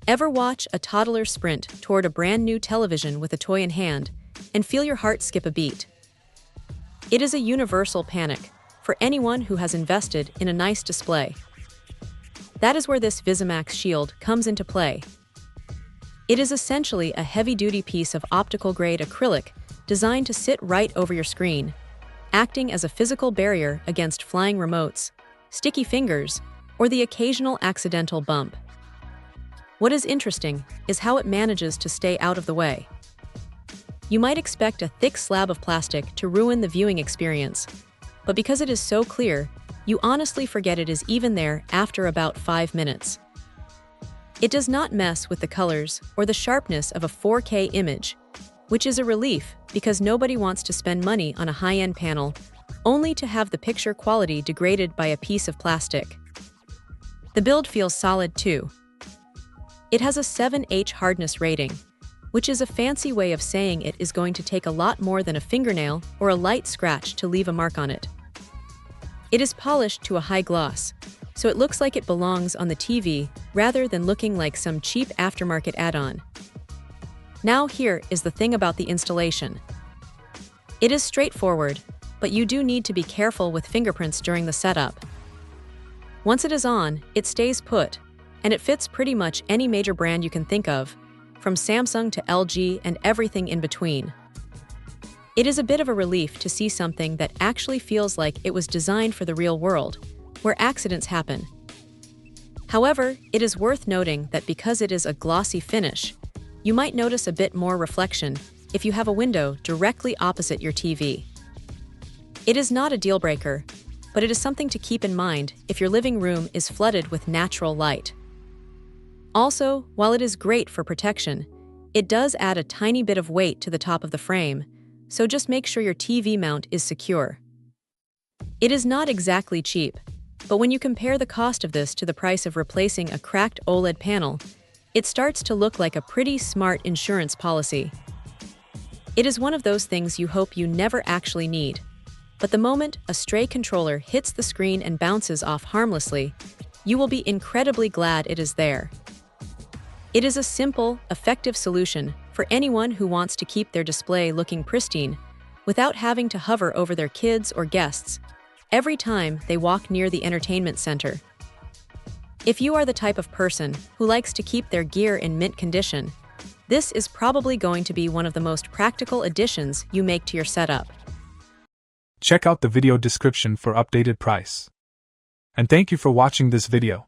Ever watch a toddler sprint toward a brand new television with a toy in hand and feel your heart skip a beat? It is a universal panic for anyone who has invested in a nice display. That is where this Vizomax shield comes into play. It is essentially a heavy-duty piece of optical-grade acrylic designed to sit right over your screen, acting as a physical barrier against flying remotes, sticky fingers, or the occasional accidental bump. What is interesting is how it manages to stay out of the way. You might expect a thick slab of plastic to ruin the viewing experience, but because it is so clear, you honestly forget it is even there after about 5 minutes. It does not mess with the colors or the sharpness of a 4K image, which is a relief because nobody wants to spend money on a high-end panel only to have the picture quality degraded by a piece of plastic. The build feels solid too. It has a 7H hardness rating, which is a fancy way of saying it is going to take a lot more than a fingernail or a light scratch to leave a mark on it. It is polished to a high gloss, so it looks like it belongs on the TV rather than looking like some cheap aftermarket add-on. Now here is the thing about the installation. It is straightforward, but you do need to be careful with fingerprints during the setup. Once it is on, it stays put, and it fits pretty much any major brand you can think of, from Samsung to LG and everything in between. It is a bit of a relief to see something that actually feels like it was designed for the real world, where accidents happen. However, it is worth noting that because it is a glossy finish, you might notice a bit more reflection if you have a window directly opposite your TV. It is not a deal breaker, but it is something to keep in mind if your living room is flooded with natural light. Also, while it is great for protection, it does add a tiny bit of weight to the top of the frame, so just make sure your TV mount is secure. It is not exactly cheap, but when you compare the cost of this to the price of replacing a cracked OLED panel, it starts to look like a pretty smart insurance policy. It is one of those things you hope you never actually need, but the moment a stray controller hits the screen and bounces off harmlessly, you will be incredibly glad it is there. It is a simple, effective solution for anyone who wants to keep their display looking pristine without having to hover over their kids or guests every time they walk near the entertainment center. If you are the type of person who likes to keep their gear in mint condition, this is probably going to be one of the most practical additions you make to your setup. Check out the video description for updated price. And thank you for watching this video.